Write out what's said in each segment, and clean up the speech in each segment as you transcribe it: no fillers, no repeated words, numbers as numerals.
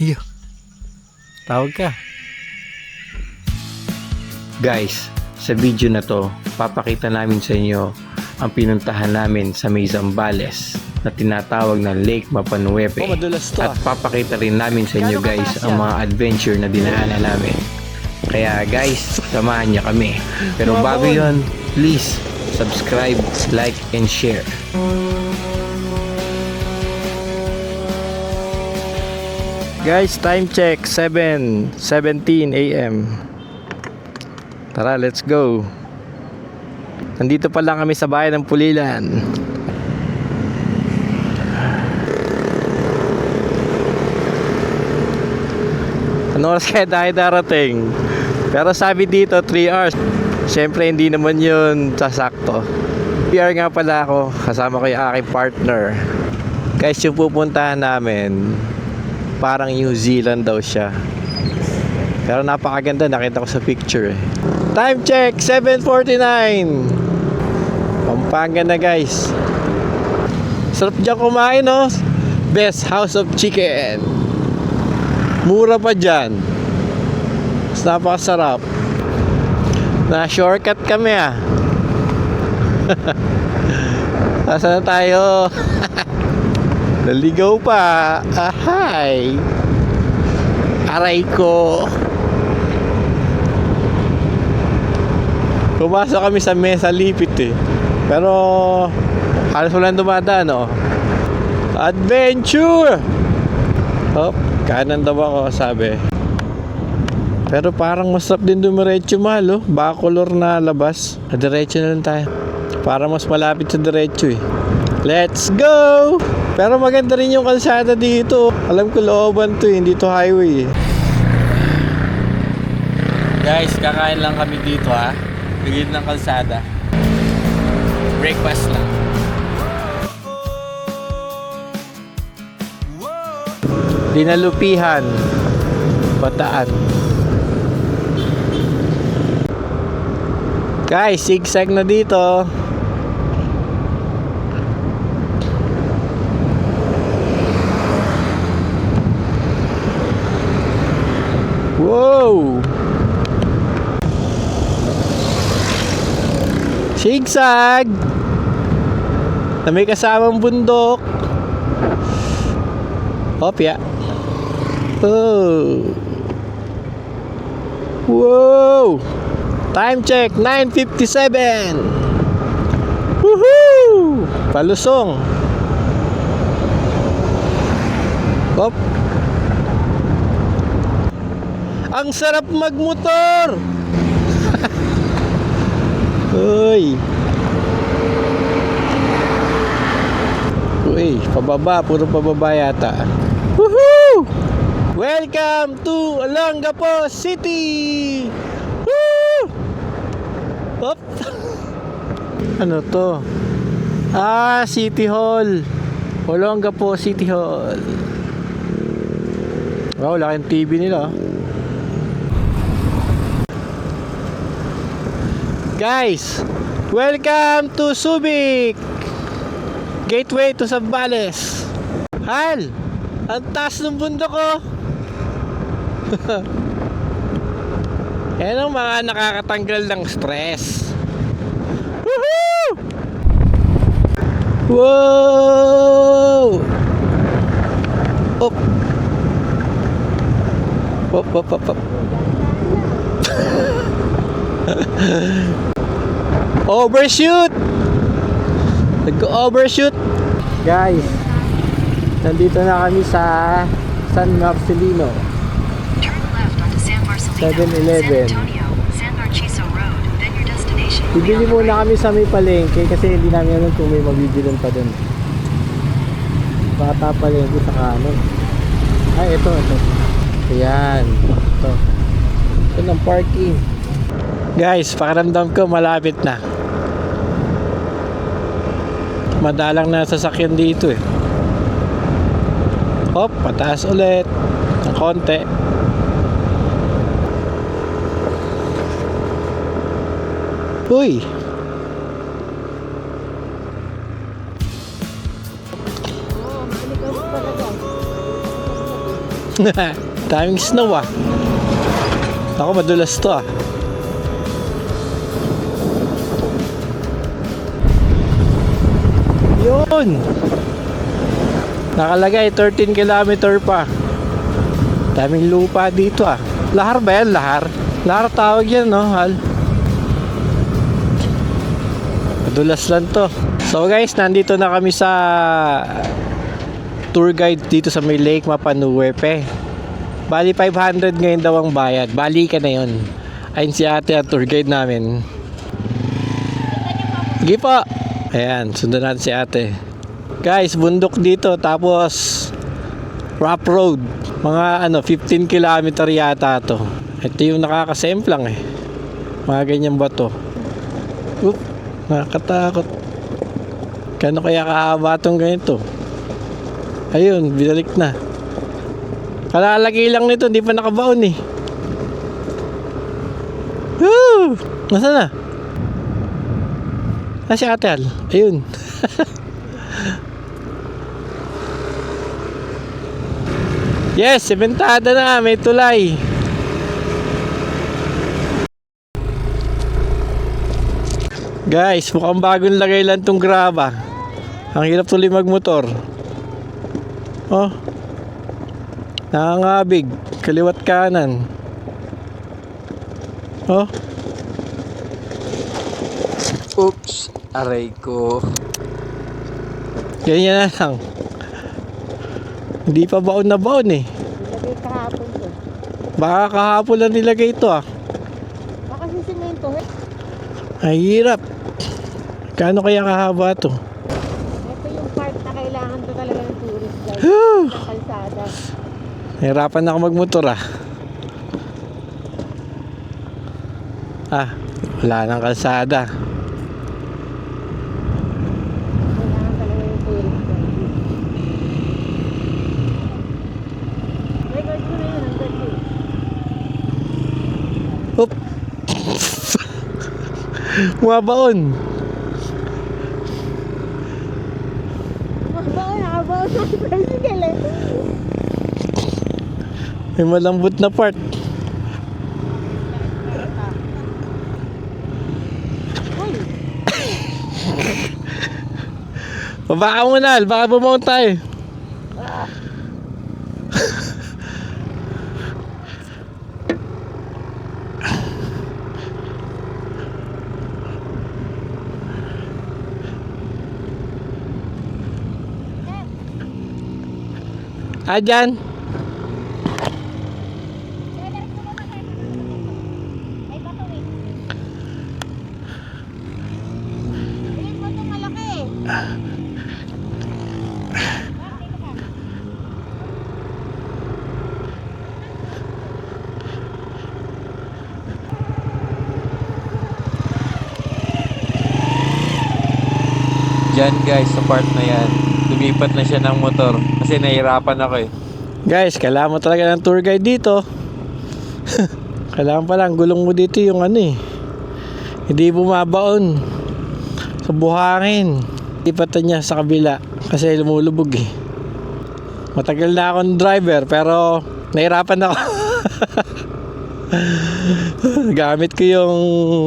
Iyo. Tawag ka. Guys, sa video na to, papakita namin sa inyo ang pinuntahan namin sa may Zambales na tinatawag na Lake Mapanuepe. Madulas to At papakita rin namin sa inyo guys ang mga adventure na dinaanan namin. Kaya guys, samahan niyo kami. Pero bago yun, please subscribe, like, and share. Guys, time check 7:17 AM. Tara, let's go. Nandito pa lang kami sa bayan ng Pulilan. Ano oras kaya tayo darating? Pero sabi dito 3 hours. Siyempre hindi naman yun sasakto. PR nga pala ako, kasama ko yung aking partner. Guys, yung pupuntahan namin, parang New Zealand daw siya. Pero napakaganda, nakita ko sa picture eh. Time check 7:49. Pampanga na guys. Sarap dyan kumain, no? Best House of Chicken. Mura pa dyan. Mas napakasarap. Na shortcut kami ah. Nasaan na tayo? Naligaw pa. Ahay. Aray ko. Pumasok kami sa Mesa Lipit eh. Pero halos walang dumadaan, no? Adventure! Hop, kanan daw ako, sabi. Pero parang masarap din dumiretso, mahal, oh. Bacolor na labas. Diretso na lang tayo. Para mas malapit sa diretso eh. Let's go! Pero maganda rin yung kalsada dito. Alam ko looban to eh, hindi to highway eh. Guys, kakain lang kami dito ha. Ligid ng kalsada. Breakfast lang. Dinalupihan. Bataan. Guys, zigzag na dito. Wow! Zigzag! Na may kasamang bundok. Hopya. Oh. Wow! Time check 9:57. Woohoo! Palusong. Hop. Ang sarap magmotor. Uy. Uy, pababa, puro pababa yata. Woohoo! Welcome to Olongapo City. Woo! Hop. Ano to? Ah, City Hall. Olongapo City Hall. Wow, laking TV nila. Guys, welcome to Subic. Gateway to Zambales. Hal, ang taas ng bundok ko. Yan ang mga nakakatanggal ng stress. Woohoo! Wow! Op. Op, op, op, op. Overshoot! Nag-overshoot! Guys, nandito na kami sa San Marcelino. 7-Eleven. Bibili muna kami sa may palengke kasi hindi namin alam kung may mabibilan pa dun. Bata palengke sa kanan. Ay, ito. Ayan. Ito ng parking. Guys, pakiramdam ko malapit na. Madalang na sasakyan dito eh. Hop, pataas ulit ng konti. Uy. Daming snow ah. Ako, madulas to ah. Yun. Nakalagay 13 kilometer pa. Daming lupa dito ah. Lahar ba yan? Lahar? Lahar tawag yan, no? Hal. Madulas lang to. So guys, nandito na kami sa tour guide dito sa may Lake Mapanuwepe. Bali 500 ngayon daw ang bayad. Bali ka na yun. Ayun si ate ang tour guide namin. Sige po. Ayan, sundan natin si ate. Guys, bundok dito. Tapos rough road. Mga 15 kilometer yata to. Ito yung nakakasemplang eh. Mga ganyan ba to? Oop, nakakatakot. Kano kaya kahaba tong ganito? Ayun, binalik na. Kalalagay lang nito, hindi pa nakabaon eh. Woo! Nasaan na? Si Ate Al. Ayun. Yes, sementada na, may tulay. Guys, mukhang bagong lagay lang tong graba. Ang hirap tuloy magmotor. Oh. Nakangabig, kaliwat kanan. Oh. Oops, aray ko. Ganyan na lang. Hindi pa baon na baon eh. Nilagay kahapon to. Baka kahapon lang nilagay ito ah. Baka si semento eh. Ay hirap. Kano kaya kahaba to? Ito yung part na kailangan to talaga ng tourist guide. Whew! Sa kalsada. Nahirapan na ako magmotor ah. Ah, wala nang kalsada. Kailangan talaga yung tourist guide. Record ko na yun. Ang ganda eh. Oop. Mabaon. Nakabaon sa tricycle eh. May malambot na part. Ay, Baka muna, baka bumaon tayo. Dyan. may bato eh. Ayun mo itong malaki eh. Diyan guys, sa part na yan. Lumipat na siya ng motor kasi nahirapan ako eh. Guys, kailangan mo talaga ng tour guide dito. Kailangan pala ang gulong mo dito yung hindi bumabaon sa buhangin. Ipatan niya sa kabila kasi lumulubog eh. Matagal na akong driver pero nahirapan ako. Gamit ko yung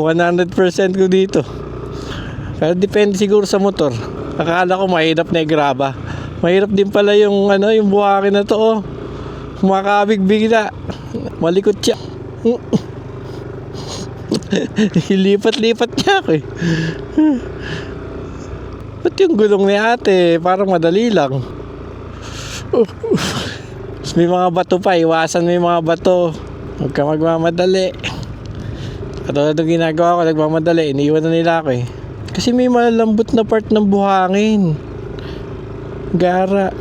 100% ko dito. Pero depende siguro sa motor. Akala ko mahirap na i-graba. Mahirap din pala yung yung buhangin na to oh. Kumakabig bigla. Malikot siya. Lipat-lipat niya ako eh. Ba't yung gulong ni ate? Parang madali lang. May mga bato pa. Iwasan may mga bato. Huwag ka magmamadali. Katulad ng ginagawa ko, nagmamadali. Iniiwan na nila ako eh. Kasi may malambot na part ng buhangin. Gara.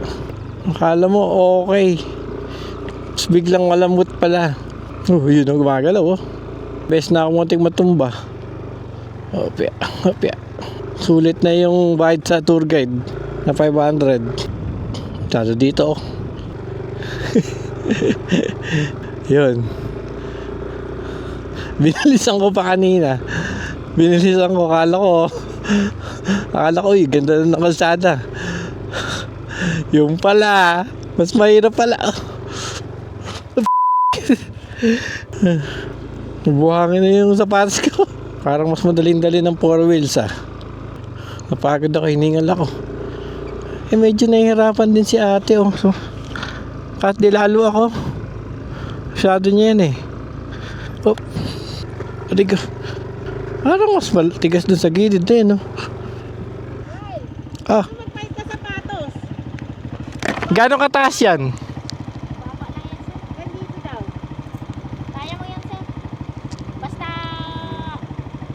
Akala mo okay. Tapos biglang malambot pala. Yun ang gumagalaw oh. Best na ako munting matumba. Opya, opya. Sulit na yung bayad sa tour guide na 500. Tado dito oh. Yun. Binilisan ko pa kanina. Binilisan ko, akala ko, ganda na ng kalsada. Yung pala, mas mahirap pala. Buhangin na yung sapatos ko. Parang mas madaling-dali ng 4 wheels ah. Napagod ako, hiningal ako. Medyo nahihirapan din si ate oh. So, kahit di lalo ako. Masyado niya yan eh. Oh. Adiga. Parang mas tigas dun sa gilid na yun oh. Ah. Magpahit ka sapatos. Gano'ng kataas yan? Baba lang yan, sir. Nandito daw. Kaya mo yan, sir. Basta,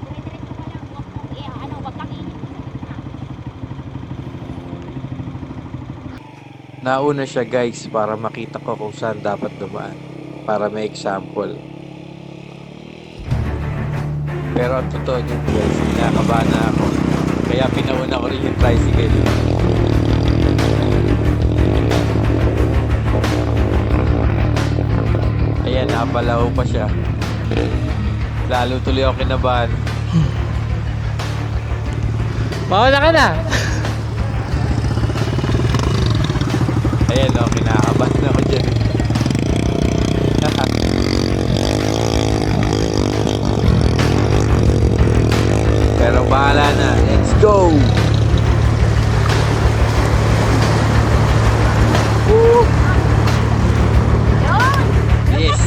dire-diretso ka lang. Huwag mong, huwag kang init sa gitna. Nauna siya guys para makita ko kung saan dapat dumaan. Para may example. Pero ang totoo niyan guys, kinakabahan na ako. Kaya pinauna ko rin yung tricycle. Ayan, napalaw pa siya. Lalo tuloy ako kinabahan. Mauna ka na. Ayan o, kinakabahan ako dyan. Pero bahala na. Let's go! Woo! Yes!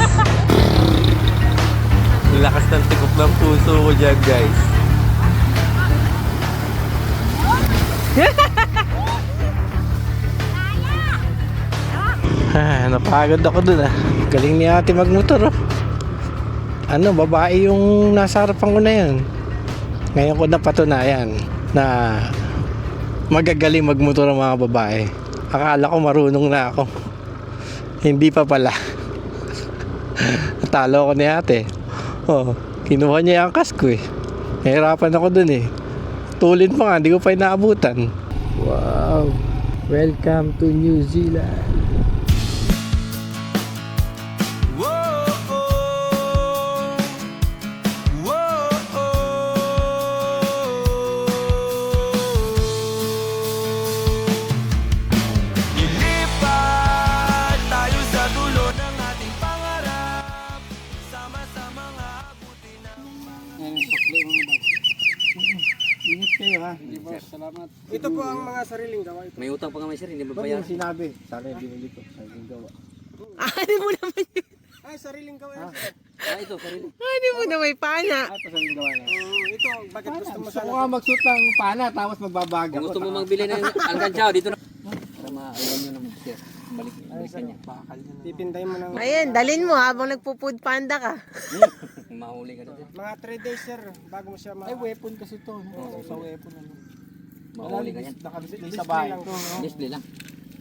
Lakas ng tikok ng puso ko dyan, guys. Napagod ako dun ah. Galing ni ate magmotor oh. Ano, babae yung nasa harapan ko na yan. Ngayon ko napatunayan na magagaling magmotor ang mga babae. Akala ko marunong na ako. Hindi pa pala. Natalo ako ni ate. Oh, kinuha niya yung kasko eh. Nahirapan ako dun eh. Tulin pa nga, hindi ko pa inaabutan. Wow. Welcome to New Zealand. Ingat kayo ha. Salamat. Ito po ang mga sariling gawa. Ito. May utang pa nga may sir, hindi Ba't babayaran. yung sinabi? Sana binili ko. Sariling gawa. Ano mo naman yun? Ay, sariling gawa yan. sir. Ito, sarili. Ano mo na may pana? Ito sariling gawa na. Ito, bakit gusto mo Gusto sana? ko nga magsuot ng pana tapos magbabaga Kung ko. gusto mo magbili ng algansyao, dito na. Para maiwan nyo naman sir. Balikan niya. Pipinday mo ng Ayan, dalin mo habang nagpo-food panda ka. Mahuli ka na sir. mga 3 days, sir, bago mo siya Ay, weapon kasi to. Sa weapon ano. Mahuli ka niyan. Nakadisplay sa bahay. lang to, no? Display lang.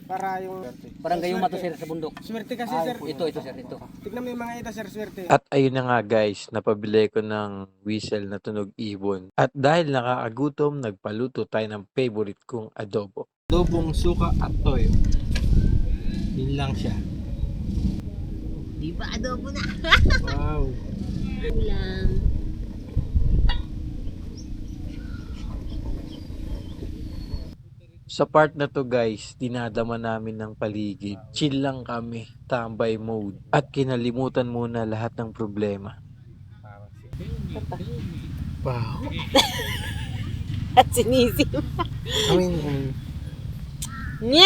Para yung Parang gayong mato sir sa bundok. swerte kasi, sir. Ito sir, ito. Tignan mo yung mga ito, sir, swerte. At ayun na nga guys, napabili ko ng whistle na tunog ibon. At dahil nakakagutom, nagpaluto tayo ng favorite kong adobo. Adobong suka at toyo. Yun lang siya. Di ba adobo na? Wow. Ulam. Sa part na to guys, dinadama namin ng paligid. Chill lang kami, tambay mode. At kinalimutan muna lahat ng problema. Wow. At sinisim. I mean, Nye!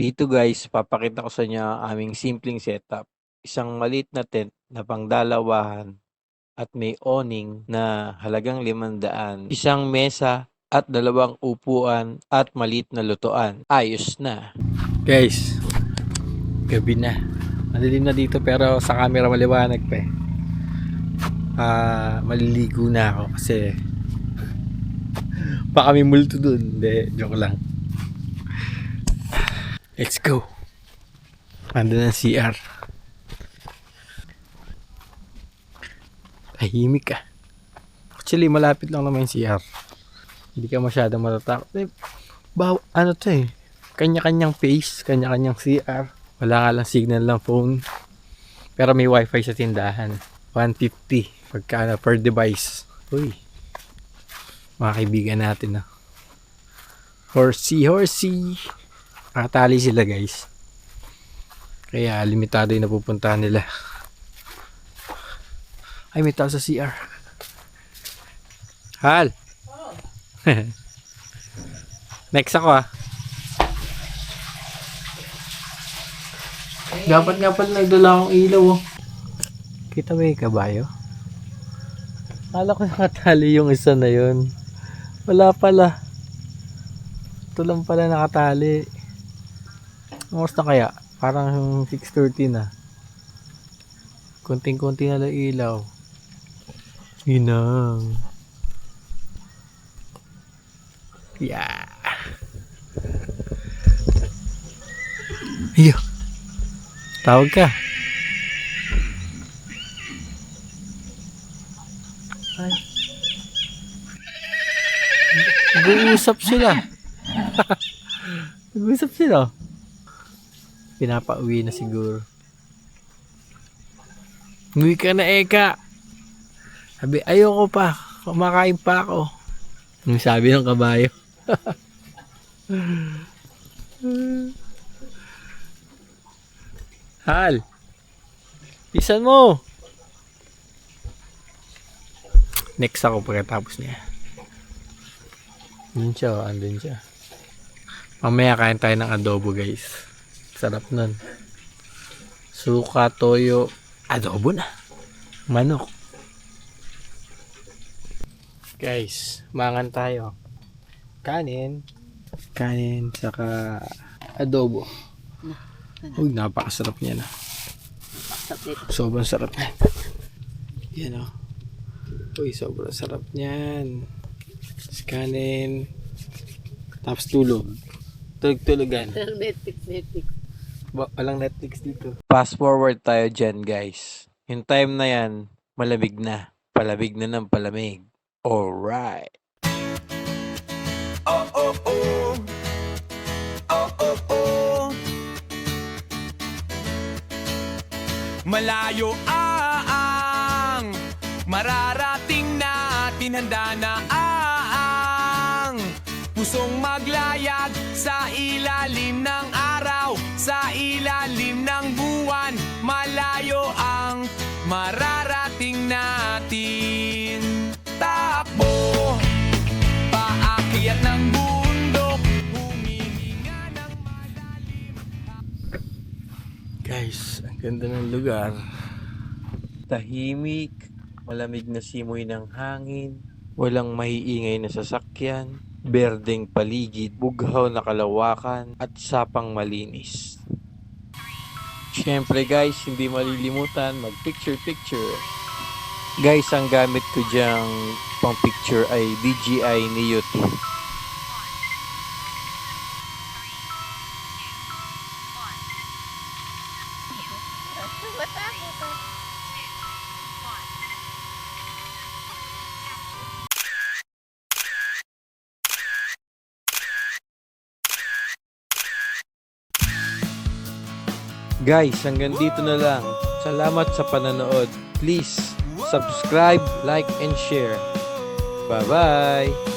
Dito guys, papakita ko sa inyo ang aming simpleng setup. Isang maliit na tent na pangdalawahan at may awning na halagang 500. Isang mesa at 2 upuan at maliit na lutuan. Ayos na. Guys, gabi na. Madilim na dito pero sa camera maliwanag pa eh. Maliligo na ako kasi baka may multo dun. Hindi, joke lang. Let's go. Ando na CR. Tahimik ka. Actually, malapit lang naman yung CR. Hindi ka masyadong matatakot. Ano to eh. Kanya-kanyang face, kanya-kanyang CR. Wala nga lang signal ng phone. Pero may wifi sa tindahan. 150 pagka per device. Uy. Mga kaibigan natin na. Horsey. Nakatali sila guys. Kaya limitado yung napupuntahan nila. Ay, may tao sa CR. Hal! Next ako ah. Dapat nga pala nagdala akong ilaw oh. Kita mo yung kabayo? Kala ko nakatali yung isa na yun. Wala pala. Ito lang pala nakatali. Oras na kaya? Parang 6:30 na. Kunting-kunti na lang ilaw. Inang. Yeah. Iyo. Tawag ka. Ay. Nag-uusap sila. Nag-uusap sila. Pinapauwi na siguro. Uwi ka na Eka. Sabi, ayoko pa. Kumakain pa ako. Yung sabi ng kabayo. Hal. Pisan mo. Next ako pagkatapos niya. Andun siya. Andun siya. Mamaya kain tayo ng adobo guys. Sarap nun. Suka, toyo, adobo na. Manok. Guys, mangan tayo. Kanin, saka adobo. Uy, napakasarap niya na. Sobrang sarap niya. Yan o. Uy, sobrang sarap niyan. Kanin. Tapos tulog. Tulog-tulogan. Netflix. Walang Netflix dito. Fast forward tayo dyan guys. Yung time na yan, malamig na. Palamig na ng palamig. Alright. Malayo ang mararating natin, handa na ang pusong maglayag sa ilalim ng araw, sa ilalim ng buwan. Malayo ang mararating natin. Takbo, paakyat ng bundok, humihinga ng malalim. Guys, ang ganda ng lugar. Tahimik, malamig na simoy ng hangin, walang maiingay na sasakyan, berdeng paligid, bughaw na kalawakan, at sapang malinis. Siyempre guys, hindi malilimutan mag-picture. Guys, ang gamit ko dyang pang picture ay DJI Neo 2. Guys, hanggang dito na lang. Salamat sa pananood. Please, subscribe, like, and share. Bye-bye!